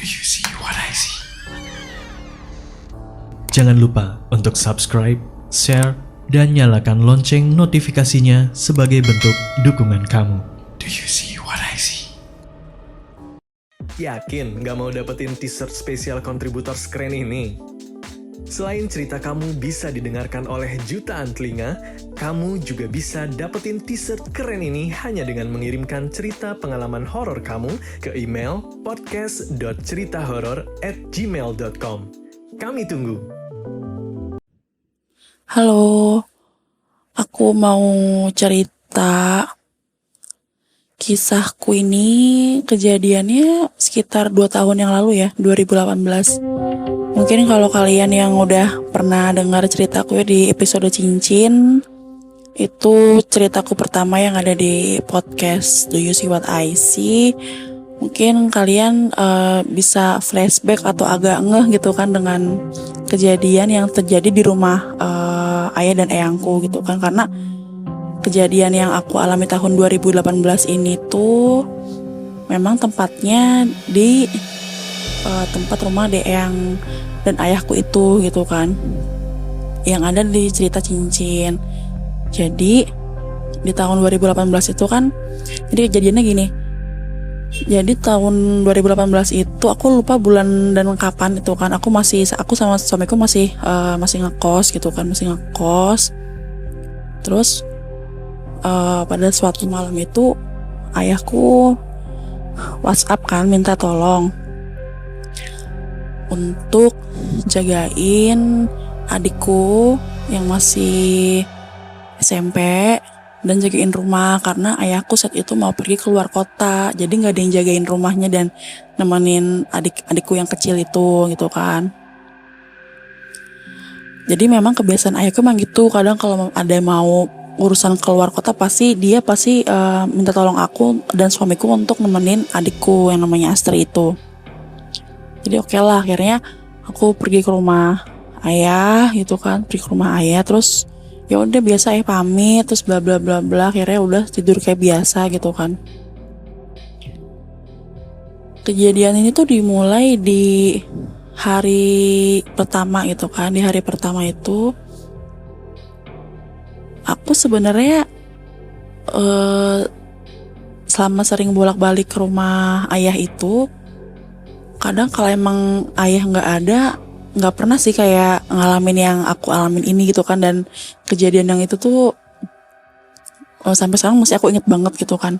Do you see what I see? Jangan lupa untuk subscribe, share, dan nyalakan lonceng notifikasinya sebagai bentuk dukungan kamu. Do you see what I see? Yakin nggak mau dapetin t-shirt spesial kontributor keren ini? Selain cerita kamu bisa didengarkan oleh jutaan telinga, kamu juga bisa dapetin t-shirt keren ini hanya dengan mengirimkan cerita pengalaman horor kamu ke email podcast.ceritahoror@gmail.com. Kami tunggu. Halo, aku mau cerita. Kisahku ini kejadiannya sekitar 2 tahun yang lalu ya, 2018. Mungkin kalau kalian yang udah pernah dengar ceritaku ya di episode Cincin, itu ceritaku pertama yang ada di podcast Do You See What I See. Mungkin kalian bisa flashback atau agak ngeh gitu kan dengan kejadian yang terjadi di rumah ayah dan eyangku gitu kan. Karena kejadian yang aku alami tahun 2018 ini tuh memang tempatnya di tempat rumah eyang dan ayahku itu gitu kan, yang ada di cerita Cincin. Jadi di tahun 2018 itu kan, jadi kejadiannya gini. Jadi tahun 2018 itu aku lupa bulan dan kapan itu kan, aku sama suamiku masih ngekos gitu kan, Terus pada suatu malam itu ayahku WhatsApp kan minta tolong untuk jagain adikku yang masih SMP dan jagain rumah karena ayahku saat itu mau pergi keluar kota, jadi nggak ada yang jagain rumahnya dan nemenin adikku yang kecil itu gitu kan. Jadi memang kebiasaan ayahku memang gitu, kadang kalau ada mau urusan keluar kota pasti minta tolong aku dan suamiku untuk nemenin adikku yang namanya Astri itu. Jadi oke lah, akhirnya aku pergi ke rumah ayah gitu kan, terus ya udah biasa pamit terus bla bla bla bla, akhirnya udah tidur kayak biasa gitu kan. Kejadian ini tuh dimulai di hari pertama gitu kan. Di hari pertama itu aku sebenarnya selama sering bolak-balik ke rumah ayah itu, kadang kalau emang ayah nggak ada, nggak pernah sih kayak ngalamin yang aku alamin ini gitu kan. Dan kejadian yang itu tuh sampai sekarang masih aku inget banget gitu kan.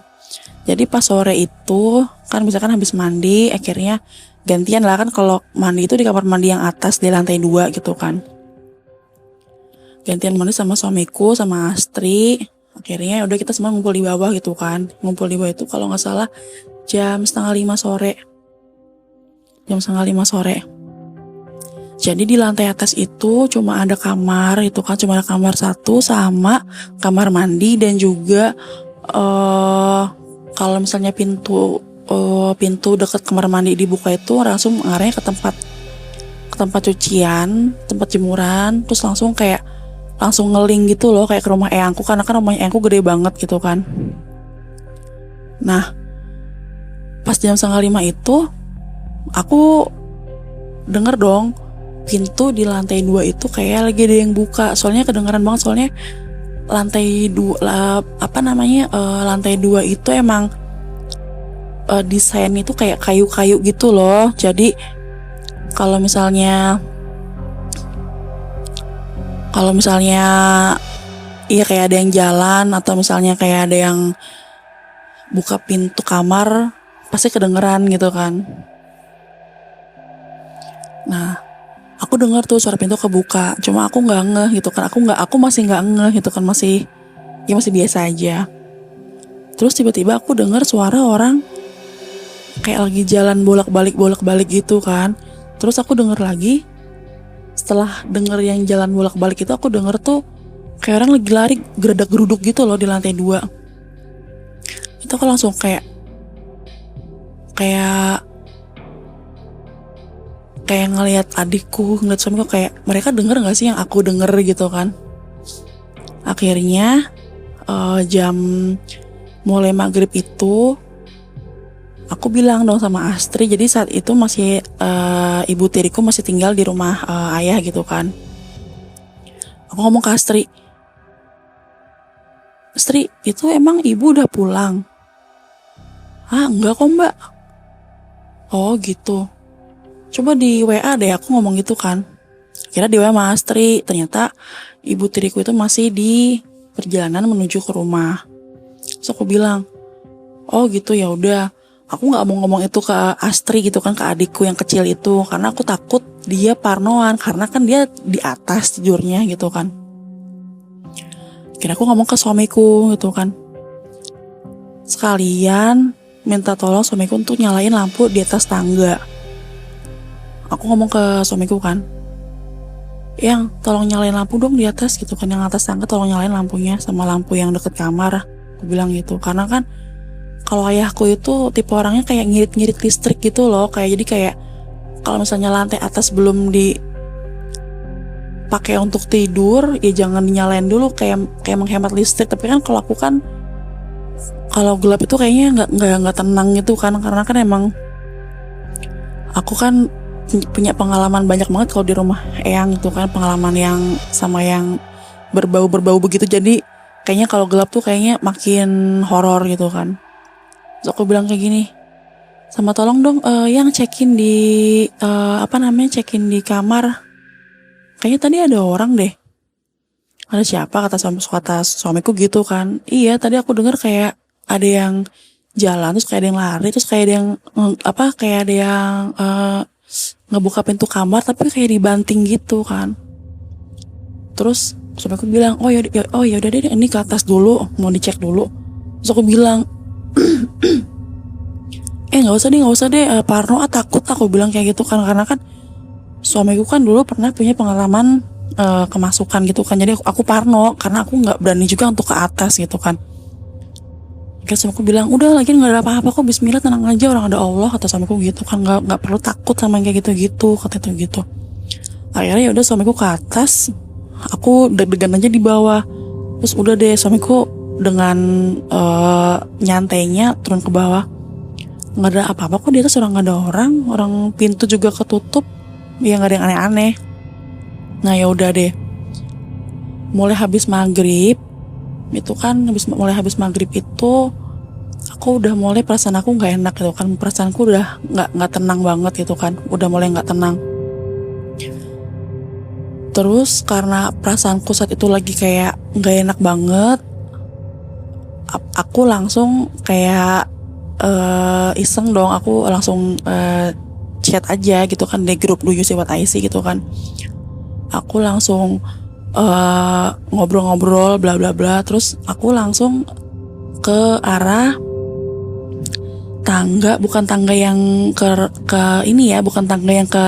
Jadi pas sore itu kan misalkan habis mandi, akhirnya gantian lah kan, kalau mandi itu di kamar mandi yang atas di lantai 2 gitu kan. Gantian mandi sama suamiku sama Astri. Akhirnya udah kita semua ngumpul di bawah gitu kan. Ngumpul di bawah itu kalau nggak salah jam 4:30 sore. Jadi di lantai atas itu cuma ada kamar itu kan, cuma ada kamar 1 sama kamar mandi, dan juga kalau misalnya pintu dekat kamar mandi dibuka itu langsung ngarahnya ke tempat cucian, tempat jemuran, terus langsung ngeling gitu loh, kayak ke rumah eyangku, karena kan rumah eyangku gede banget gitu kan. Nah, pas jam 4:30 itu aku denger dong pintu di lantai 2 itu kayak lagi ada yang buka. Soalnya kedengeran banget, soalnya lantai 2 itu emang desain itu kayak kayu-kayu gitu loh. Jadi kalau misalnya iya kayak ada yang jalan atau misalnya kayak ada yang buka pintu kamar, pasti kedengeran gitu kan. Nah, aku dengar tuh suara pintu kebuka, cuma aku nggak ngeh gitu kan. Aku masih nggak ngeh gitu kan, masih biasa aja. Terus tiba-tiba aku dengar suara orang kayak lagi jalan bolak-balik gitu kan. Terus aku dengar lagi, setelah denger yang jalan bolak-balik itu, aku denger tuh kayak orang lagi lari geredak-geruduk gitu loh di lantai 2. Itu aku langsung kayak ngelihat adikku, ngeliat suamiku, kayak mereka denger gak sih yang aku denger gitu kan. Akhirnya jam mulai maghrib itu Aku bilang dong sama Astri, jadi saat itu masih ibu tiriku masih tinggal di rumah ayah gitu kan. Aku ngomong ke Astri, Astri, itu emang ibu udah pulang? Ah, enggak kok mbak. Oh gitu. Coba di WA deh, aku ngomong gitu kan. Kira di WA sama Astri, ternyata ibu tiriku itu masih di perjalanan menuju ke rumah. Terus aku bilang, oh gitu ya udah. Aku nggak mau ngomong itu ke Astri gitu kan, ke adikku yang kecil itu, karena aku takut dia parnoan, karena kan dia di atas tidurnya gitu kan. Kira aku ngomong ke suamiku gitu kan, sekalian minta tolong suamiku untuk nyalain lampu di atas tangga. Aku ngomong ke suamiku kan, yang tolong nyalain lampu dong di atas gitu kan, yang atas tangga tolong nyalain lampunya sama lampu yang deket kamar. Aku bilang gitu, karena kan kalau ayahku itu tipe orangnya kayak ngirit-ngirit listrik gitu loh, jadi kayak kalau misalnya lantai atas belum dipakai untuk tidur, ya jangan dinyalain dulu, kayak menghemat listrik. Tapi kan kalau aku kan kalau gelap itu kayaknya nggak tenang gitu kan, karena kan emang aku kan punya pengalaman banyak banget kalau di rumah eyang itu kan, pengalaman yang sama yang berbau begitu, jadi kayaknya kalau gelap tuh kayaknya makin horor gitu kan. Terus aku bilang kayak gini, sama tolong dong yang cekin di cekin di kamar. Kayaknya tadi ada orang deh. Ada siapa, kata suamiku gitu kan. Iya, tadi aku dengar kayak ada yang jalan, terus kayak ada yang lari, terus kayak ada yang ngebuka pintu kamar tapi kayak dibanting gitu kan. Terus suamiku bilang, oh ya udah deh, ini ke atas dulu, mau dicek dulu. Terus aku bilang, nggak usah deh, parno, takut, aku bilang kayak gitu kan, karena kan suamiku kan dulu pernah punya pengalaman kemasukan gitu kan, jadi aku parno karena aku nggak berani juga untuk ke atas gitu kan. Terus suamiku bilang, udah lagi nggak ada apa-apa kok, Bismillah, tenang aja, orang ada Allah, kata suamiku gitu kan, nggak perlu takut sama yang kayak gitu kata itu gitu. Akhirnya ya udah suamiku ke atas, aku deg-degan aja di bawah. Terus udah deh suamiku dengan nyantainya turun ke bawah, nggak ada apa-apa kok di atas, nggak ada orang pintu juga ketutup, ya nggak ada yang aneh-aneh. Nah ya udah deh, mulai habis maghrib itu kan, mulai habis maghrib itu aku udah mulai perasaan aku nggak enak gitu kan, perasaanku udah nggak tenang banget gitu kan, udah mulai nggak tenang. Terus karena perasaanku saat itu lagi kayak nggak enak banget, aku langsung kayak iseng dong, aku langsung chat aja gitu kan di grup Do You See What I See gitu kan. Aku langsung ngobrol-ngobrol bla bla bla, terus aku langsung ke arah tangga, bukan tangga yang ke ini ya, bukan tangga yang ke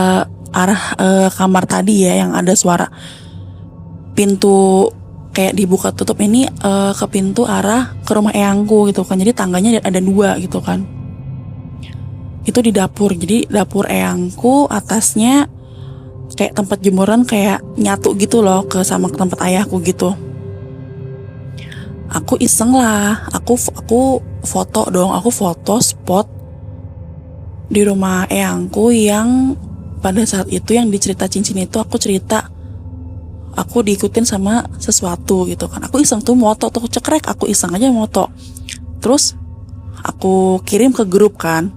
arah kamar tadi ya, yang ada suara pintu kayak dibuka tutup ini, ke pintu arah ke rumah eyangku gitu kan. Jadi tangganya ada 2 gitu kan. Itu di dapur. Jadi dapur eyangku atasnya kayak tempat jemuran, kayak nyatu gitu loh sama tempat ayahku gitu. Aku iseng lah, aku foto dong, aku foto spot di rumah eyangku yang pada saat itu yang dicerita cincin itu, aku cerita aku diikutin sama sesuatu gitu kan. Aku iseng tuh moto tuh, cekrek, aku iseng aja moto. Terus aku kirim ke grup kan.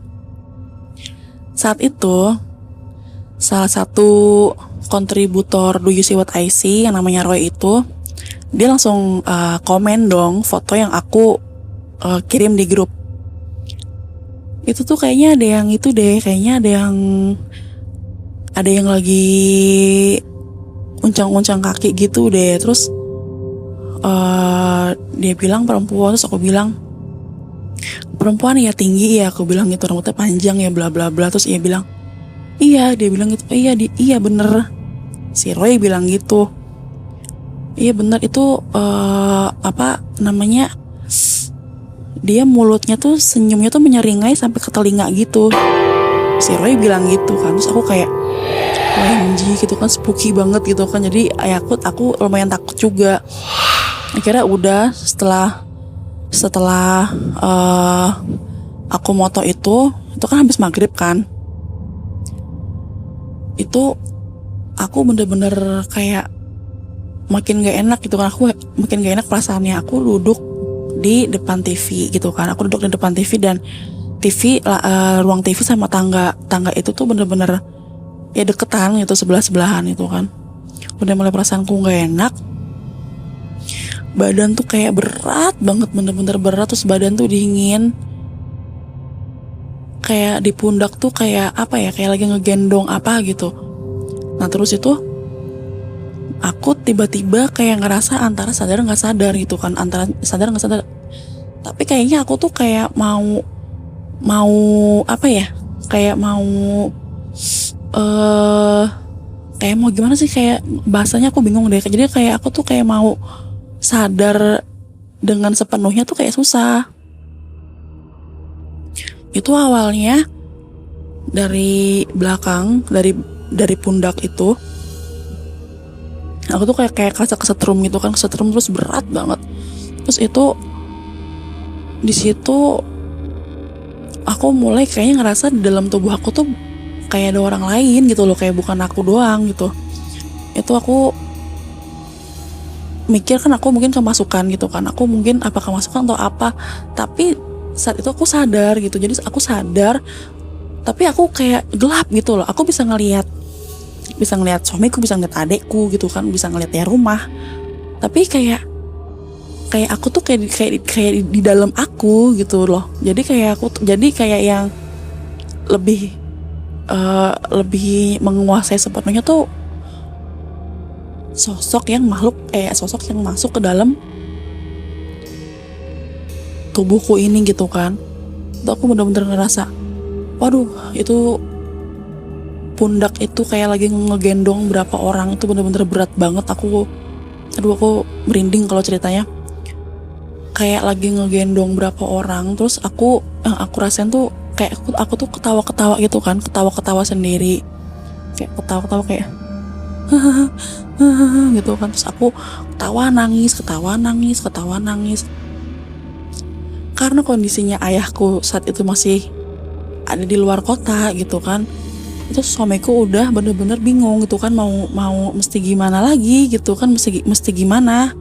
Saat itu salah satu kontributor Do You See What I See yang namanya Roy itu, dia langsung komen dong foto yang aku kirim di grup. Itu tuh kayaknya ada yang itu deh, kayaknya ada yang lagi uncang-uncang kaki gitu deh. Terus dia bilang perempuan, terus aku bilang perempuan ya, tinggi ya, aku bilang gitu, rambutnya panjang ya, bla bla bla. Terus dia bilang iya, dia bilang gitu, iya bener, si Roy bilang gitu, iya bener itu dia mulutnya tuh, senyumnya tuh menyeringai sampai ke telinga gitu, si Roy bilang gitu kan. Terus aku kayak OMG gitu kan, spooky banget gitu kan. Jadi aku lumayan takut juga. Akhirnya udah setelah aku moto itu kan habis maghrib kan. Itu aku bener-bener kayak makin gak enak gitu kan. Aku makin gak enak perasaannya. Aku duduk di depan TV gitu kan. Aku duduk di depan TV dan TV ruang TV sama tangga itu tuh bener-bener ya deketan gitu, sebelah-sebelahan itu kan. Udah mulai perasaanku gak enak. Badan tuh kayak berat banget, bener-bener berat. Terus badan tuh dingin. Kayak di pundak tuh kayak apa ya, kayak lagi ngegendong apa gitu. Nah terus itu aku tiba-tiba kayak ngerasa antara sadar gak sadar gitu kan. Antara sadar gak sadar. Tapi kayaknya aku tuh kayak mau apa ya, kayak mau kayak mau gimana sih, kayak bahasanya aku bingung deh. Jadi kayak aku tuh kayak mau sadar dengan sepenuhnya tuh kayak susah. Itu awalnya dari belakang, dari pundak itu aku tuh kayak kerasa kesetrum gitu kan, kesetrum terus berat banget. Terus itu di situ aku mulai kayaknya ngerasa di dalam tubuh aku tuh kayak ada orang lain gitu loh, kayak bukan aku doang gitu. Itu aku mikir kan aku mungkin kemasukan gitu kan, aku mungkin apa kemasukan atau apa. Tapi saat itu aku sadar gitu, jadi aku sadar tapi aku kayak gelap gitu loh. Aku bisa ngelihat suamiku, bisa ngeliat adekku gitu kan, bisa ngeliat ya rumah. Tapi kayak aku tuh kayak di dalam aku gitu loh. Jadi kayak yang lebih menguasai sepenuhnya tuh sosok yang masuk ke dalam tubuhku ini gitu kan. Itu aku bener-bener ngerasa, waduh, itu pundak itu kayak lagi ngegendong berapa orang. Itu bener-bener berat banget. Aku merinding kalau ceritanya. Kayak lagi ngegendong berapa orang. Terus yang aku rasain tuh kayak aku tuh ketawa-ketawa gitu kan, ketawa-ketawa sendiri, kayak ketawa-ketawa kayak gitu kan. Terus aku ketawa nangis. Karena kondisinya ayahku saat itu masih ada di luar kota gitu kan. Itu suamiku udah bener-bener bingung gitu kan, mau mesti gimana lagi gitu kan, mesti gimana,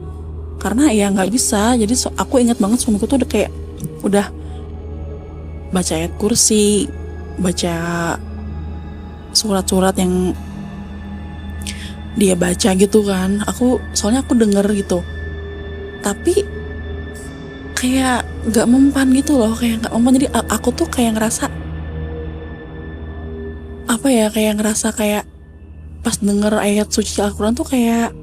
karena ya nggak bisa. Jadi aku ingat banget suamiku tuh udah baca ayat kursi, baca surat-surat yang dia baca gitu kan. Soalnya aku denger gitu, tapi kayak nggak mempan gitu loh, kayak nggak mempan. Jadi aku tuh kayak ngerasa apa ya, kayak ngerasa kayak pas denger ayat suci Al-Quran tuh kayak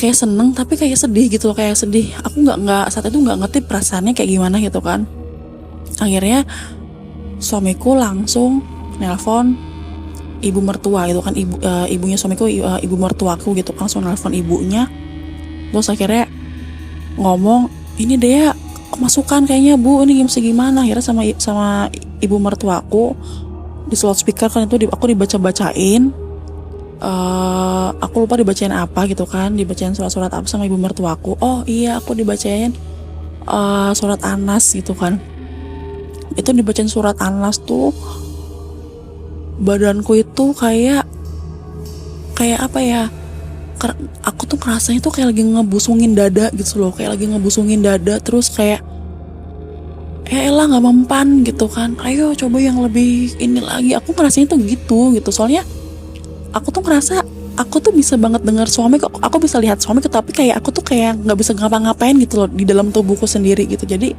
seneng tapi kayak sedih gitu loh, kayak sedih. Aku nggak saat itu nggak ngerti perasaannya kayak gimana gitu kan. Akhirnya suamiku langsung nelpon ibu mertua gitu kan, ibunya suamiku, ibu mertuaku gitu kan, langsung nelpon ibunya. Terus akhirnya ngomong, ini dia kemasukan kayaknya bu, ini mesti gimana. Akhirnya sama ibu mertuaku di loudspeaker kan, itu aku dibaca-bacain. Aku lupa dibacain apa gitu kan, dibacain surat-surat apa sama ibu mertuaku. Oh iya, aku dibacain surat Anas gitu kan. Itu dibacain surat Anas tuh badanku itu kayak apa ya, aku tuh ngerasanya tuh kayak lagi ngebusungin dada gitu loh, kayak lagi ngebusungin dada. Terus kayak elah nggak mempan gitu kan, ayo coba yang lebih ini lagi. Aku ngerasanya tuh gitu. Soalnya aku tuh ngerasa aku tuh bisa banget dengar suami, aku bisa lihat suami, tapi kayak aku tuh kayak nggak bisa ngapa-ngapain gitu loh di dalam tubuhku sendiri gitu. Jadi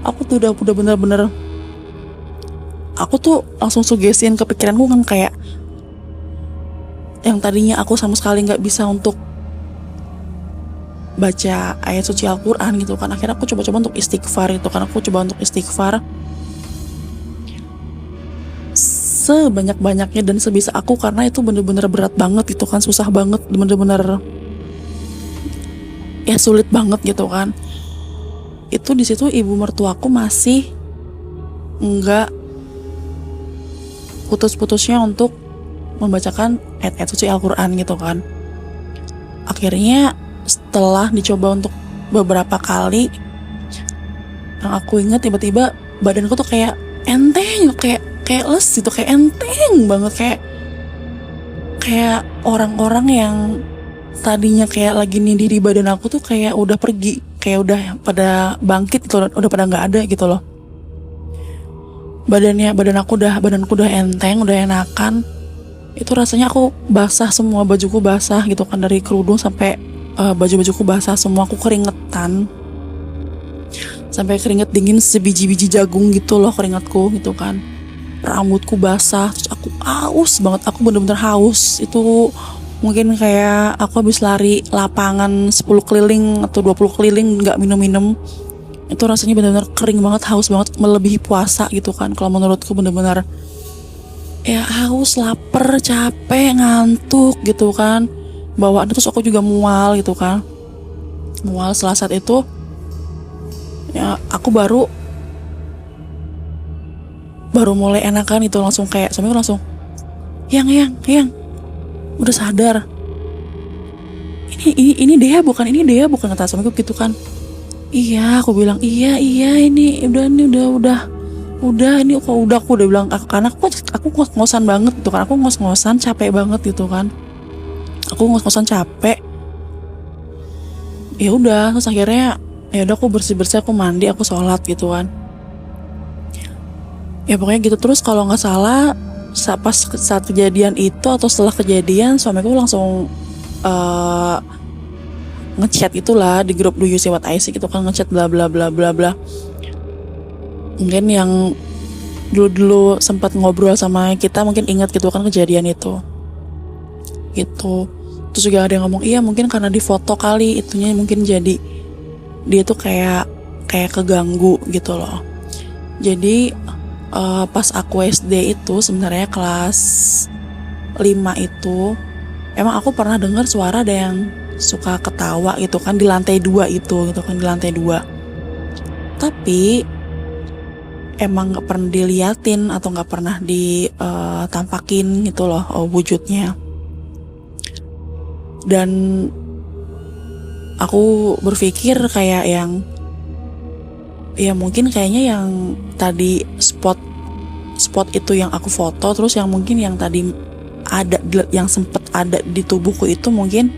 aku tuh udah bener-bener, aku tuh langsung suggestiin ke pikiranku kan, kayak yang tadinya aku sama sekali nggak bisa untuk baca ayat suci Al-Quran gitu kan. Akhirnya aku coba-coba untuk istighfar gitu kan. Aku coba untuk istighfar sebanyak-banyaknya dan sebisa aku, karena itu bener-bener berat banget gitu kan, susah banget, bener-bener ya sulit banget gitu kan. Itu di situ ibu mertuaku masih nggak putus-putusnya untuk membacakan ayat-ayat suci Al-Quran gitu kan. Akhirnya setelah dicoba untuk beberapa kali, Yang aku ingat tiba-tiba badanku tuh kayak enteng, kayak les gitu, kayak enteng banget, kayak orang-orang yang tadinya kayak lagi nindih di badan aku tuh kayak udah pergi, kayak udah pada bangkit gitu, udah pada nggak ada gitu loh. Badanku udah enteng, udah enakan. Itu rasanya aku basah semua, bajuku basah gitu kan, dari kerudung sampai baju-bajuku basah semua, aku keringetan. Sampai keringet dingin sebiji-biji jagung gitu loh keringatku gitu kan. Rambutku basah, terus aku haus banget, aku bener-bener haus. Itu mungkin kayak aku habis lari lapangan 10 keliling atau 20 keliling gak minum-minum. Itu rasanya bener-bener kering banget, haus banget, melebihi puasa gitu kan. Kalau menurutku bener-bener ya haus, lapar, capek, ngantuk gitu kan. Bawaan terus aku juga mual gitu kan. Mual setelah saat itu ya aku baru mulai enakan itu, langsung kayak suamiku langsung yang udah sadar, ini Dea bukan kata suamiku gitu kan. Iya, aku bilang iya ini udah ini kok udah, aku udah bilang karena aku ngos-ngosan banget gitu kan, aku ngos-ngosan capek banget gitu kan, aku ngos-ngosan capek. Ya udah, terus akhirnya ya udah aku bersih, aku mandi, aku sholat gitu kan. Ya pokoknya gitu terus. Kalau nggak salah saat kejadian itu atau setelah kejadian, suamiku langsung ngechat itulah di grup Do You See What I See gitu kan, ngechat bla bla bla bla bla. Mungkin yang dulu sempat ngobrol sama kita mungkin ingat gitu kan kejadian itu gitu. Terus juga ada yang ngomong iya mungkin karena di foto kali itunya, mungkin jadi dia tuh kayak keganggu gitu loh. Jadi pas aku SD itu sebenarnya kelas 5 itu emang aku pernah dengar suara ada yang suka ketawa gitu kan di lantai 2 itu gitu kan, di lantai 2. Tapi emang gak pernah diliatin atau gak pernah ditampakin gitu loh wujudnya. Dan aku berpikir kayak yang ya mungkin kayaknya yang tadi spot itu yang aku foto, terus yang mungkin yang tadi ada, yang sempet ada di tubuhku itu mungkin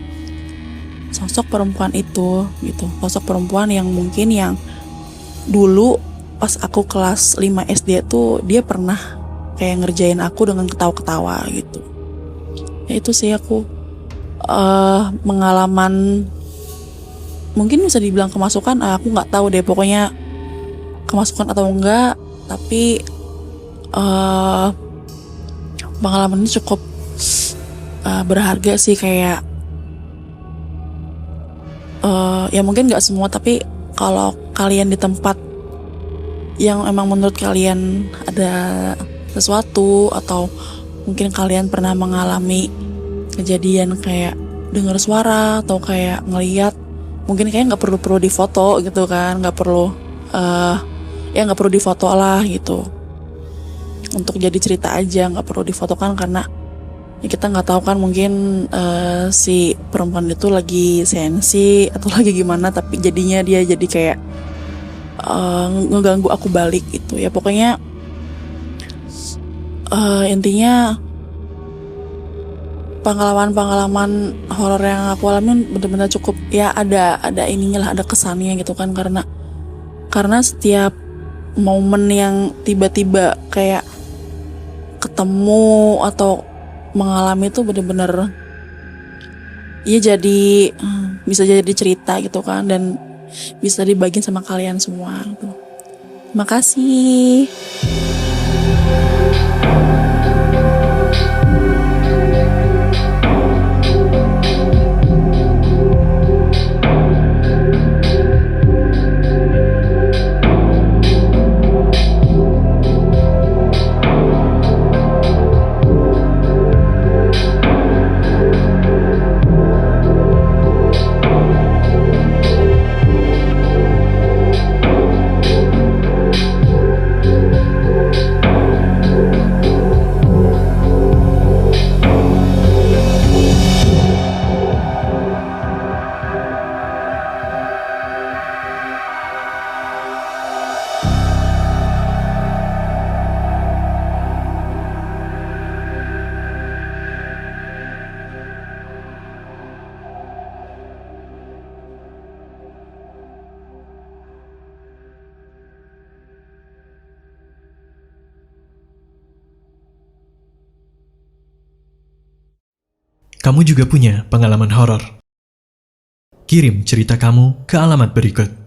sosok perempuan itu gitu. Sosok perempuan yang mungkin yang dulu pas aku kelas 5 SD tuh dia pernah kayak ngerjain aku dengan ketawa-ketawa gitu. Ya itu sih aku pengalaman, mungkin bisa dibilang kemasukan, aku nggak tahu deh pokoknya kemasukan atau enggak, tapi pengalaman ini cukup berharga sih. Kayak ya mungkin nggak semua, tapi kalau kalian di tempat yang emang menurut kalian ada sesuatu, atau mungkin kalian pernah mengalami kejadian kayak dengar suara atau kayak ngeliat, mungkin kayak nggak perlu difoto gitu kan, nggak perlu nggak perlu difoto lah gitu, untuk jadi cerita aja, nggak perlu difoto kan, karena ya kita nggak tahu kan, mungkin si perempuan itu lagi sensi atau lagi gimana, tapi jadinya dia jadi kayak ngeganggu aku balik gitu ya. Pokoknya intinya pengalaman horor yang aku alami benar-benar cukup ya, ada ininya lah, ada kesannya gitu kan, karena setiap momen yang tiba-tiba kayak ketemu atau mengalami itu benar-benar ya jadi bisa jadi cerita gitu kan, dan bisa dibagiin sama kalian semua gitu. Makasih. kamu juga punya pengalaman horor? Kirim cerita kamu ke alamat berikut.